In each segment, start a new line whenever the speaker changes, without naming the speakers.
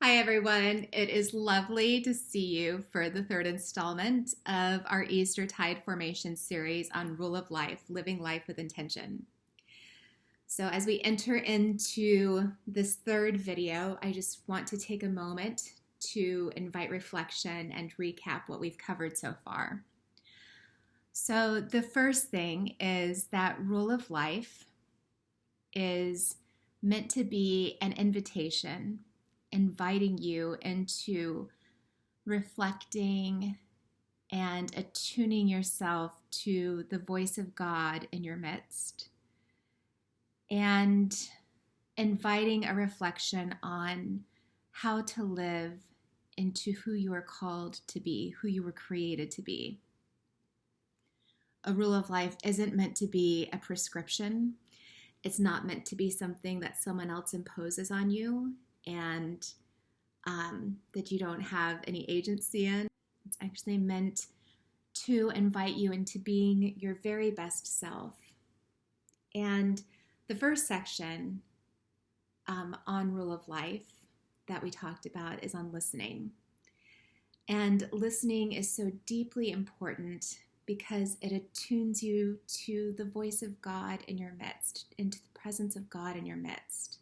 Hi, everyone. It is lovely to see you for the third installment of our Easter Tide Formation series on Rule of Life, Living Life with Intention. So as we enter into this third video, I just want to take a moment to invite reflection and recap what we've covered so far. So the first thing is that Rule of Life is meant to be an invitation, inviting you into reflecting and attuning yourself to the voice of God in your midst, and inviting a reflection on how to live into who you are called to be, who you were created to be. A rule of life isn't meant to be a prescription. It's not meant to be something that someone else imposes on you and that you don't have any agency in. It's actually meant to invite you into being your very best self. And the first section on Rule of Life that we talked about is on listening. And listening is so deeply important because it attunes you to the voice of God in your midst, into the presence of God in your midst.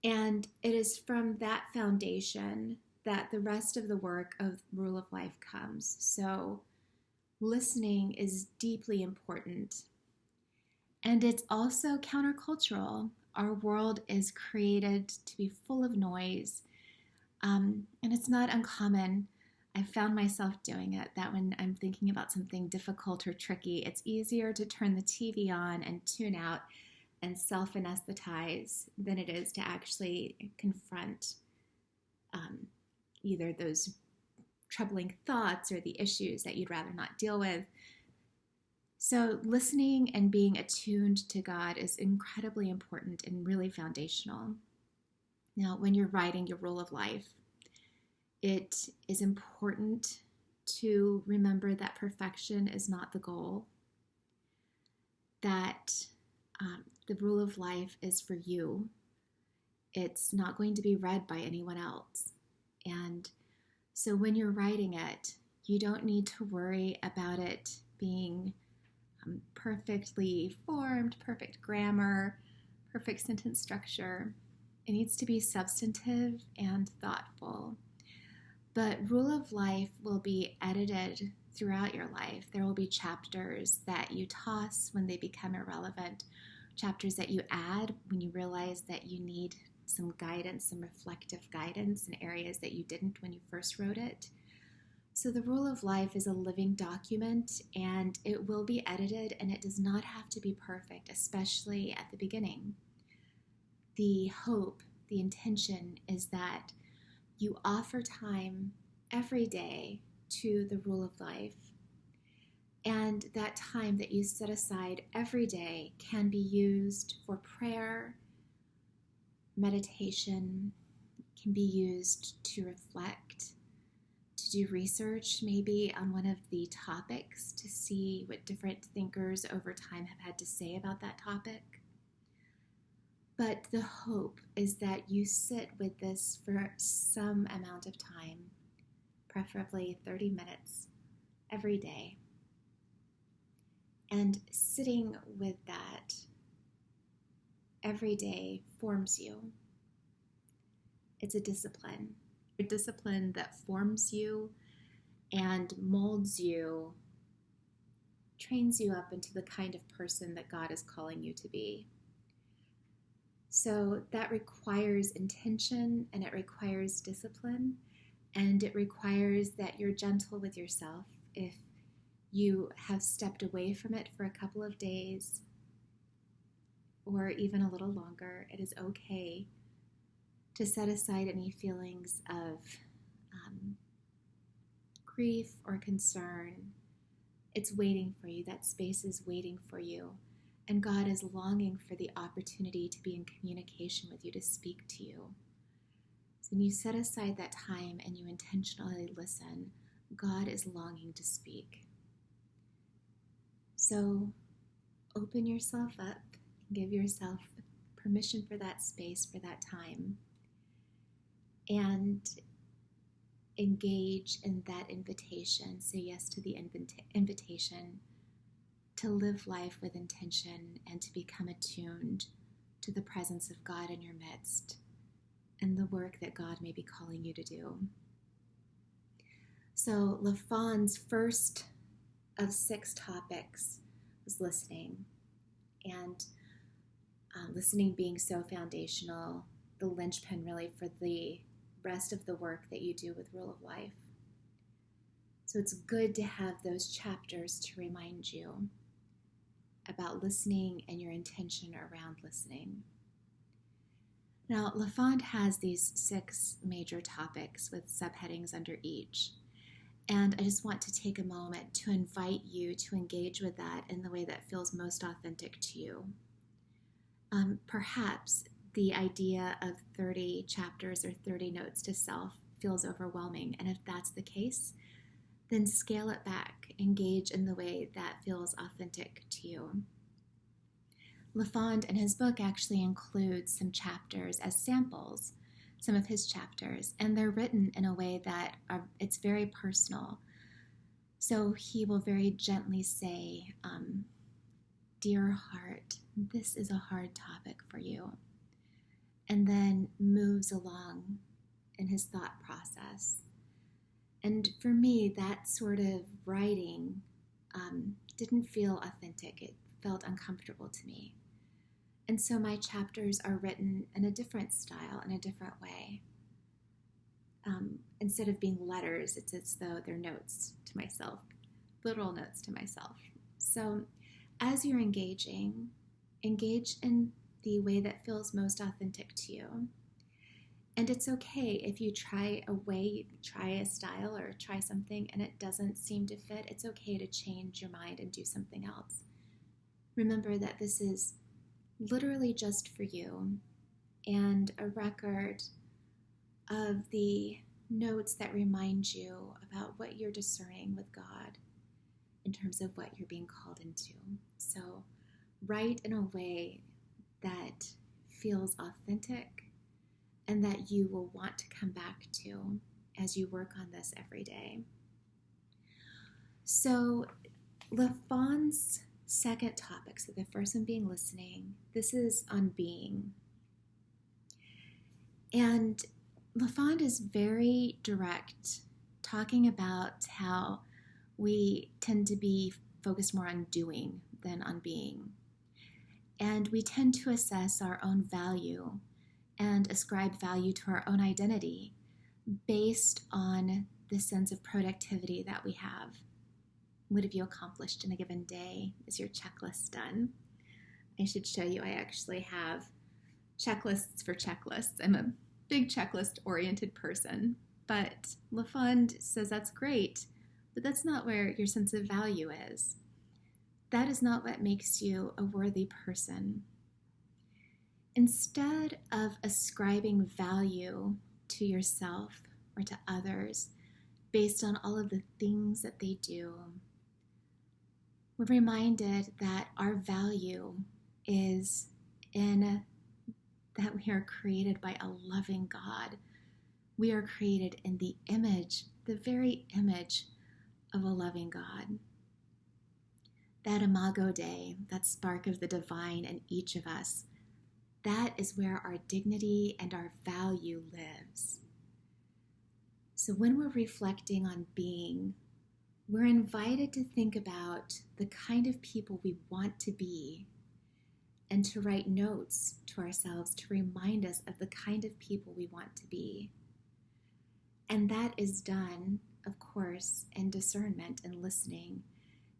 And it is from that foundation that the rest of the work of Rule of Life comes. So listening is deeply important. And it's also countercultural. Our world is created to be full of noise. And it's not uncommon. I found myself doing it, that when I'm thinking about something difficult or tricky, it's easier to turn the TV on and tune out and self-anesthetize than it is to actually confront either those troubling thoughts or the issues that you'd rather not deal with. So listening and being attuned to God is incredibly important and really foundational. Now, when you're writing your rule of life, it is important to remember that perfection is not the goal, that the rule of life is for you. It's not going to be read by anyone else. And so when you're writing it, you don't need to worry about it being perfectly formed, perfect grammar, perfect sentence structure. It needs to be substantive and thoughtful. But Rule of Life will be edited throughout your life. There will be chapters that you toss when they become irrelevant, chapters that you add when you realize that you need some guidance, some reflective guidance in areas that you didn't when you first wrote it. So the Rule of Life is a living document, and it will be edited, and it does not have to be perfect, especially at the beginning. The hope, the intention is that you offer time every day to the Rule of Life, and that time that you set aside every day can be used for prayer, meditation, can be used to reflect, to do research maybe on one of the topics to see what different thinkers over time have had to say about that topic. But the hope is that you sit with this for some amount of time, preferably 30 minutes every day. And sitting with that every day forms you. It's a discipline that forms you and molds you, trains you up into the kind of person that God is calling you to be. So that requires intention, and it requires discipline, and it requires that you're gentle with yourself. If you have stepped away from it for a couple of days or even a little longer, it is okay to set aside any feelings of grief or concern. It's waiting for you. That space is waiting for you. And God is longing for the opportunity to be in communication with you, to speak to you. So when you set aside that time and you intentionally listen, God is longing to speak. So open yourself up, give yourself permission for that space, for that time. and engage in that invitation. Say yes to the invitation to live life with intention and to become attuned to the presence of God in your midst and the work that God may be calling you to do. So LaFawn's first of 6 topics was listening, and listening being so foundational, the linchpin really for the rest of the work that you do with Rule of Life. So it's good to have those chapters to remind you about listening and your intention around listening. Now, LaFawn has these 6 major topics with subheadings under each. And I just want to take a moment to invite you to engage with that in the way that feels most authentic to you. Perhaps the idea of 30 chapters or 30 notes to self feels overwhelming. And if that's the case, then scale it back. Engage in the way that feels authentic to you. LaFawn in his book actually includes some chapters as samples, some of his chapters, and they're written in a way that it's very personal. So he will very gently say, dear heart, this is a hard topic for you, and then moves along in his thought process. And for me, that sort of writing didn't feel authentic. It felt uncomfortable to me. And so my chapters are written in a different style, in a different way. Instead of being letters, it's as though they're notes to myself, literal notes to myself. So as you're engaging, engage in the way that feels most authentic to you. And it's okay if you try a style or try something and it doesn't seem to fit. It's okay to change your mind and do something else. Remember that this is literally just for you and a record of the notes that remind you about what you're discerning with God in terms of what you're being called into. So write in a way that feels authentic and that you will want to come back to as you work on this every day. So LaFawn's second topic, so the first one being listening, this is on being. And LaFawn is very direct, talking about how we tend to be focused more on doing than on being. And we tend to assess our own value and ascribe value to our own identity based on the sense of productivity that we have. What have you accomplished in a given day? Is your checklist done? I should show you, I actually have checklists for checklists. I'm a big checklist-oriented person, but LaFawn says that's great, but that's not where your sense of value is. That is not what makes you a worthy person. Instead of ascribing value to yourself or to others based on all of the things that they do, we're reminded that our value is in that we are created by a loving God. We are created in the image, the very image of a loving God. That imago Dei, that spark of the divine in each of us, that is where our dignity and our value lives. So when we're reflecting on being, we're invited to think about the kind of people we want to be and to write notes to ourselves to remind us of the kind of people we want to be. And that is done, of course, in discernment and listening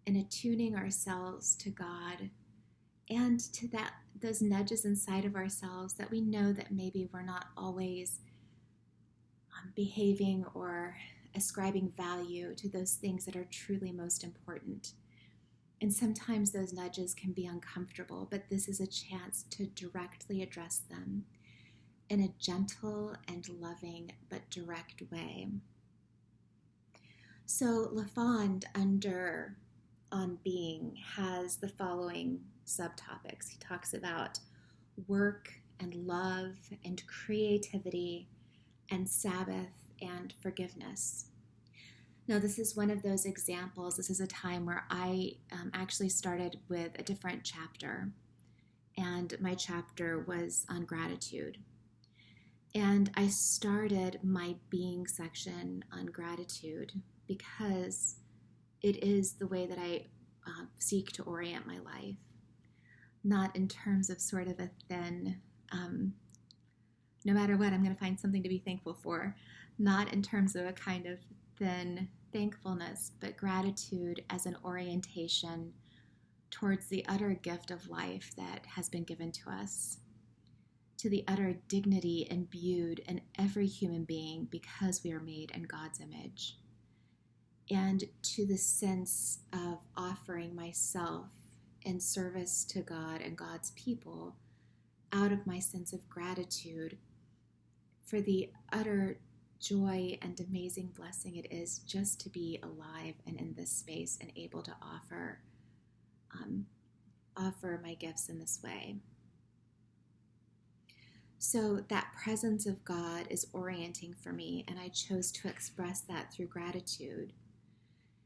and attuning ourselves to God and to those nudges inside of ourselves that we know that maybe we're not always behaving or ascribing value to those things that are truly most important. And sometimes those nudges can be uncomfortable, but this is a chance to directly address them in a gentle and loving but direct way. So LaFawn on being has the following subtopics. He talks about work and love and creativity and Sabbath and forgiveness. Now, this is one of those examples. This is a time where I actually started with a different chapter, and my chapter was on gratitude. And I started my being section on gratitude because it is the way that I seek to orient my life, not in terms of sort of a thin, no matter what, I'm going to find something to be thankful for, not in terms of a kind of thin thankfulness, but gratitude as an orientation towards the utter gift of life that has been given to us, to the utter dignity imbued in every human being because we are made in God's image, and to the sense of offering myself in service to God and God's people out of my sense of gratitude for the utter joy and amazing blessing it is just to be alive and in this space and able to offer my gifts in this way. So that presence of God is orienting for me, and I chose to express that through gratitude.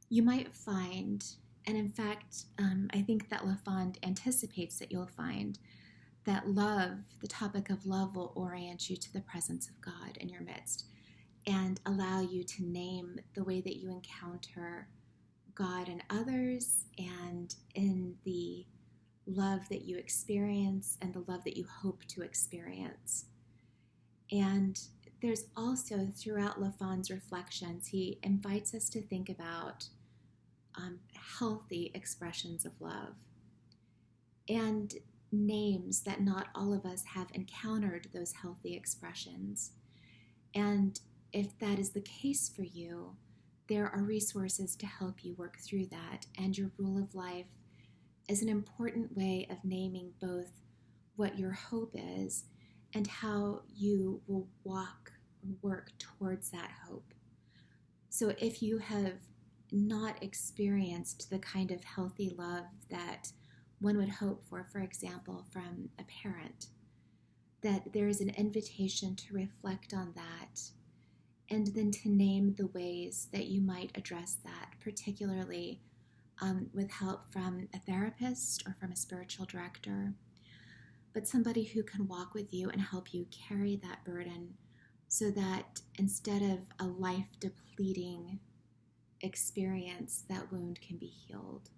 You might find, and in fact, I think that LaFond anticipates that you'll find that love, the topic of love, will orient you to the presence of God in your midst and allow you to name the way that you encounter God and others, and in the love that you experience and the love that you hope to experience. And there's also, throughout LaFond's reflections, he invites us to think about healthy expressions of love and names that not all of us have encountered those healthy expressions. And if that is the case for you, there are resources to help you work through that. And your rule of life is an important way of naming both what your hope is and how you will work towards that hope. So if you have not experienced the kind of healthy love that one would hope for example, from a parent, that there is an invitation to reflect on that and then to name the ways that you might address that, particularly with help from a therapist or from a spiritual director, but somebody who can walk with you and help you carry that burden so that instead of a life-depleting experience, that wound can be healed.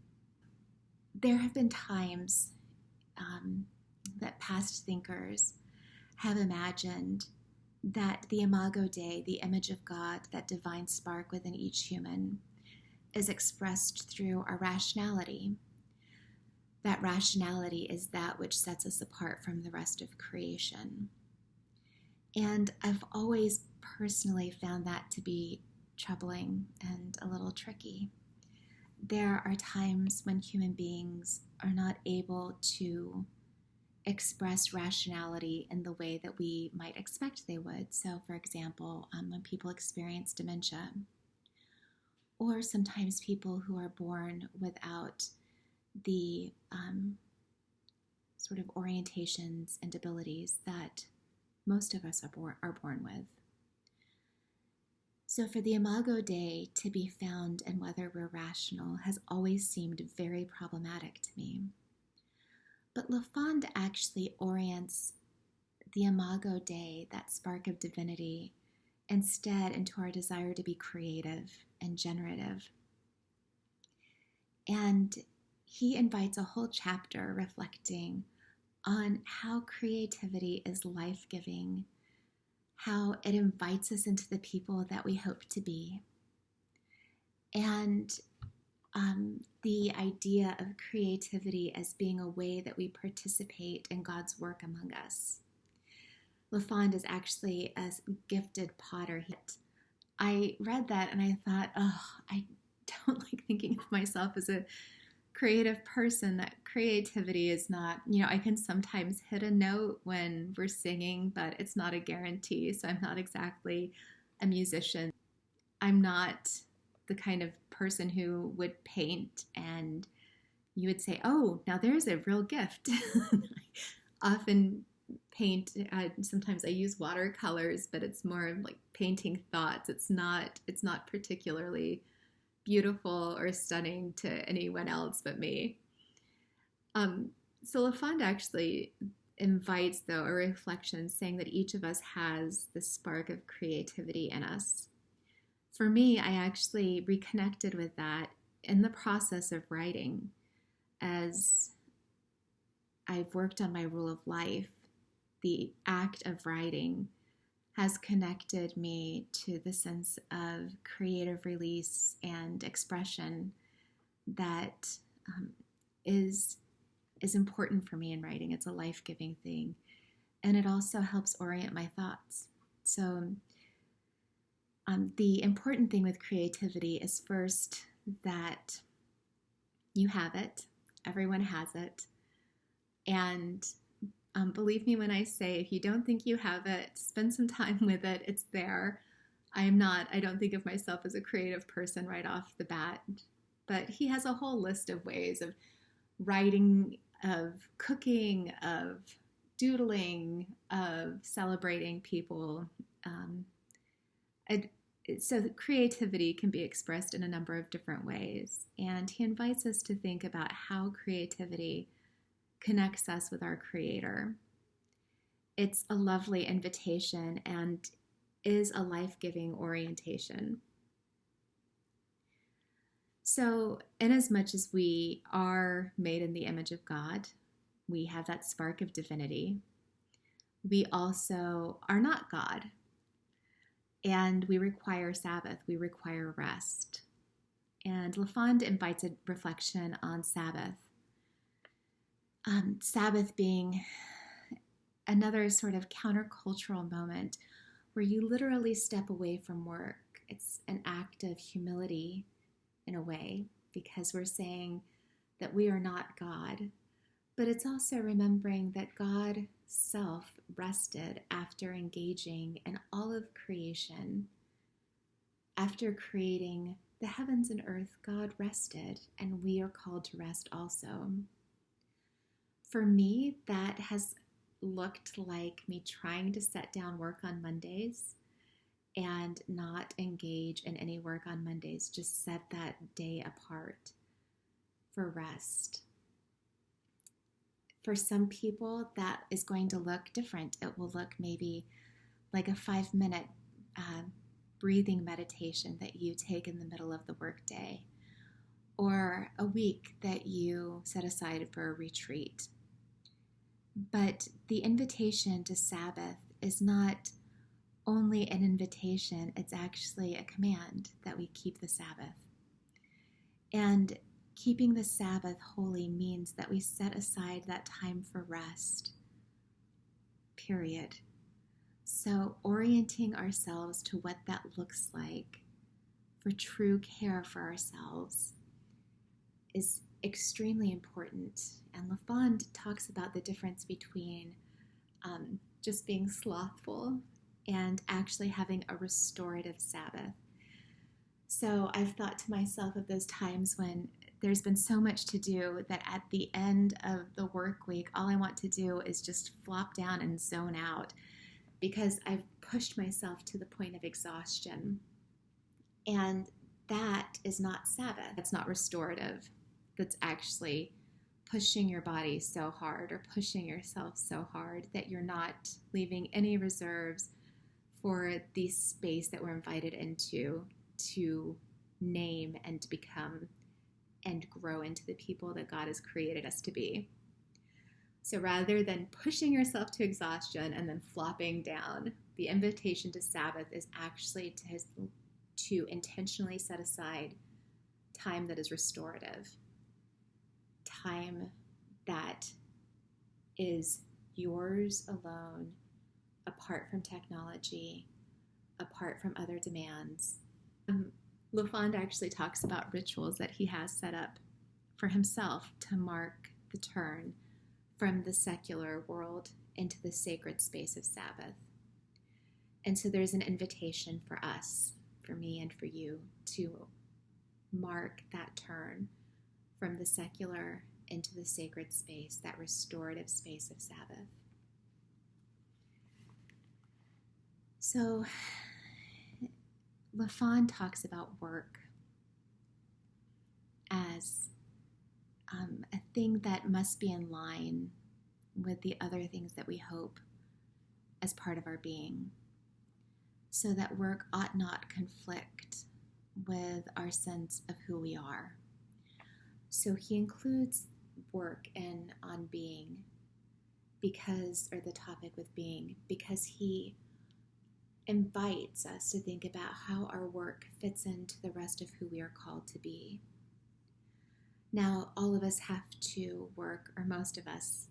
There have been times that past thinkers have imagined that the Imago Dei, the image of God, that divine spark within each human, is expressed through our rationality. That rationality is that which sets us apart from the rest of creation. And I've always personally found that to be troubling and a little tricky. There are times when human beings are not able to express rationality in the way that we might expect they would. So, for example, when people experience dementia, or sometimes people who are born without the sort of orientations and abilities that most of us are born with. So for the Imago Dei to be found in whether we're rational has always seemed very problematic to me. But LaFond actually orients the Imago Dei, that spark of divinity, instead into our desire to be creative and generative. And he invites a whole chapter reflecting on how creativity is life-giving, how it invites us into the people that we hope to be, and the idea of creativity as being a way that we participate in God's work among us. LaFond is actually a gifted potter. I read that and I thought, I don't like thinking of myself as a creative person. That creativity is not, I can sometimes hit a note when we're singing, but it's not a guarantee. So I'm not exactly a musician. I'm not the kind of person who would paint and you would say, oh, now there's a real gift. I often paint. Sometimes I use watercolors, but it's more of like painting thoughts. It's not particularly beautiful or stunning to anyone else but me. Um, so LaFond actually invites, though, a reflection saying that each of us has this spark of creativity in us. For me, I actually reconnected with that in the process of writing. As I've worked on my rule of life, the act of writing has connected me to the sense of creative release and expression that is important for me in writing. It's a life-giving thing. And it also helps orient my thoughts. So the important thing with creativity is first that you have it. Everyone has it. And believe me when I say, if you don't think you have it, spend some time with it. It's there. I don't think of myself as a creative person right off the bat. But he has a whole list of ways of writing, of cooking, of doodling, of celebrating people. So creativity can be expressed in a number of different ways. And he invites us to think about how creativity connects us with our Creator. It's a lovely invitation and is a life-giving orientation. So, inasmuch as we are made in the image of God, we have that spark of divinity. We also are not God, and we require Sabbath. We require rest. And LaFond invites a reflection on Sabbath. Sabbath being another sort of countercultural moment where you literally step away from work. It's an act of humility in a way, because we're saying that we are not God, but it's also remembering that God self rested after engaging in all of creation. After creating the heavens and earth, God rested, and we are called to rest also. For me, that has looked like me trying to set down work on Mondays and not engage in any work on Mondays. Just set that day apart for rest. For some people, that is going to look different. It will look maybe like a 5-minute breathing meditation that you take in the middle of the workday, or a week that you set aside for a retreat. But the invitation to Sabbath is not only an invitation, it's actually a command that we keep the Sabbath. And keeping the Sabbath holy means that we set aside that time for rest, period. So orienting ourselves to what that looks like for true care for ourselves is extremely important. And LaFond talks about the difference between just being slothful and actually having a restorative Sabbath. So I've thought to myself of those times when there's been so much to do that at the end of the work week, all I want to do is just flop down and zone out, because I've pushed myself to the point of exhaustion. And that is not Sabbath. That's not restorative. That's actually pushing your body so hard or pushing yourself so hard that you're not leaving any reserves for the space that we're invited into to name and to become and grow into the people that God has created us to be. So rather than pushing yourself to exhaustion and then flopping down, the invitation to Sabbath is actually to intentionally set aside time that is restorative, time that is yours alone, apart from technology, apart from other demands. LaFond actually talks about rituals that he has set up for himself to mark the turn from the secular world into the sacred space of Sabbath. And so there's an invitation for us, for me and for you, to mark that turn from the secular into the sacred space, that restorative space of Sabbath. So, LaFon talks about work as a thing that must be in line with the other things that we hope as part of our being, so that work ought not conflict with our sense of who we are. So he includes work in on being because, or the topic with being, because he invites us to think about how our work fits into the rest of who we are called to be. Now, all of us have to work, or most of us.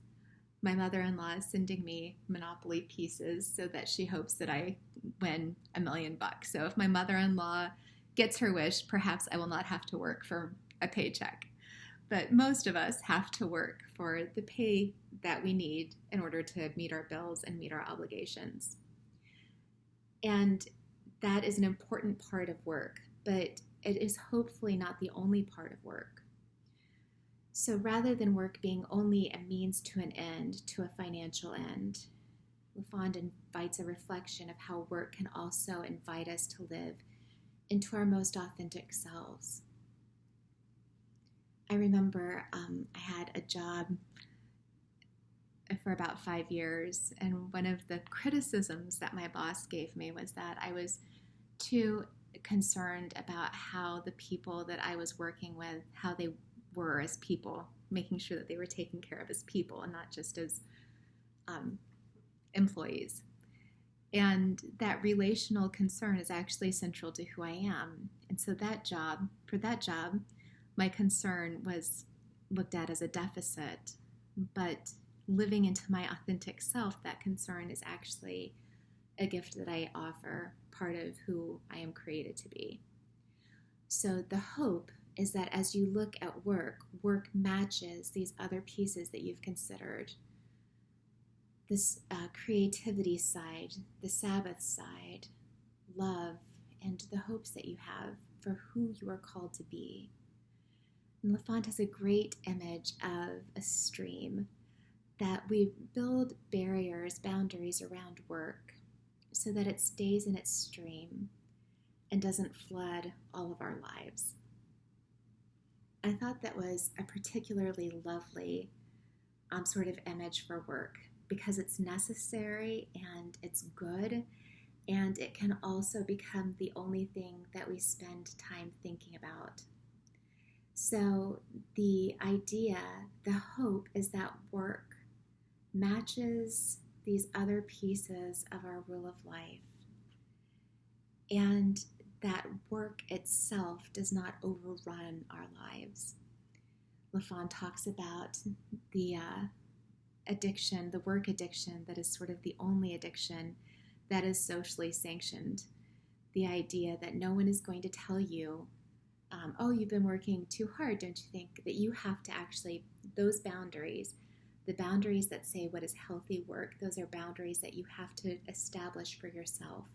My mother-in-law is sending me Monopoly pieces so that she hopes that I win $1 million. So if my mother-in-law gets her wish, perhaps I will not have to work for a paycheck. But most of us have to work for the pay that we need in order to meet our bills and meet our obligations. And that is an important part of work, but it is hopefully not the only part of work. So rather than work being only a means to an end, to a financial end, LaFon invites a reflection of how work can also invite us to live into our most authentic selves. I remember I had a job for about 5 years, and one of the criticisms that my boss gave me was that I was too concerned about how the people that I was working with, how they were as people, making sure that they were taken care of as people and not just as employees. And that relational concern is actually central to who I am. And so for that job, my concern was looked at as a deficit, but living into my authentic self, that concern is actually a gift that I offer, part of who I am created to be. So the hope is that as you look at work matches these other pieces that you've considered. This creativity side, the Sabbath side, love, and the hopes that you have for who you are called to be. And LaFon has a great image of a stream that we build boundaries around work so that it stays in its stream and doesn't flood all of our lives. I thought that was a particularly lovely sort of image for work because it's necessary and it's good, and it can also become the only thing that we spend time thinking about. So the idea, the hope is that work matches these other pieces of our rule of life, and that work itself does not overrun our lives. LaFon talks about the addiction, the work addiction, that is sort of the only addiction that is socially sanctioned. The idea that no one is going to tell you, oh, you've been working too hard, don't you think? That you have to actually, those boundaries, the boundaries that say what is healthy work, those are boundaries that you have to establish for yourself,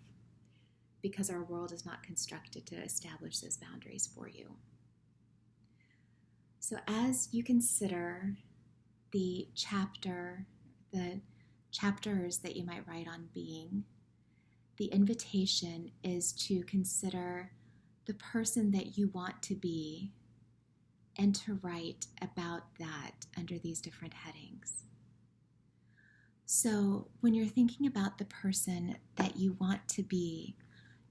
because our world is not constructed to establish those boundaries for you. So as you consider the chapters that you might write on being, the invitation is to consider the person that you want to be and to write about that under these different headings. So when you're thinking about the person that you want to be,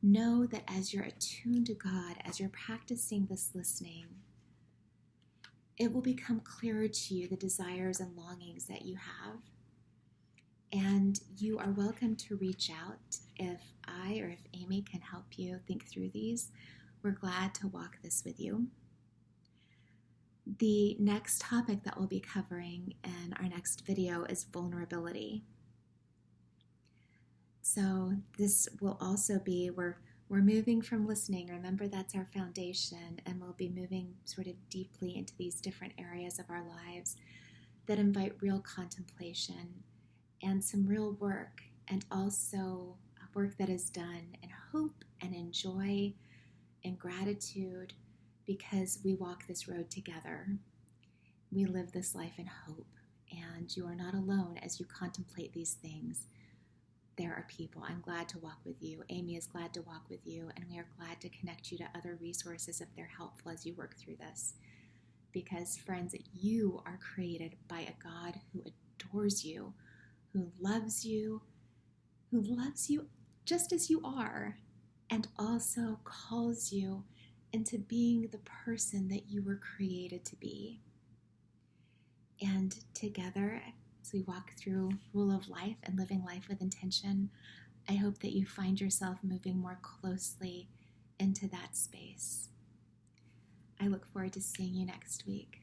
know that as you're attuned to God, as you're practicing this listening, it will become clearer to you the desires and longings that you have. And you are welcome to reach out if I or if Amy can help you think through these. We're glad to walk this with you. The next topic that we'll be covering in our next video is vulnerability. So this will also be, we're moving from listening. Remember, that's our foundation, and we'll be moving sort of deeply into these different areas of our lives that invite real contemplation and some real work, and also work that is done in hope and in joy and gratitude, because we walk this road together. We live this life in hope, and you are not alone as you contemplate these things there are people. I'm glad to walk with you. Amy is glad to walk with you, and we are glad to connect you to other resources if they're helpful as you work through this. Because, friends, you are created by a God who adores you, who loves you just as you are, and also calls you into being the person that you were created to be. And together, as we walk through Rule of Life and living life with intention, I hope that you find yourself moving more closely into that space. I look forward to seeing you next week.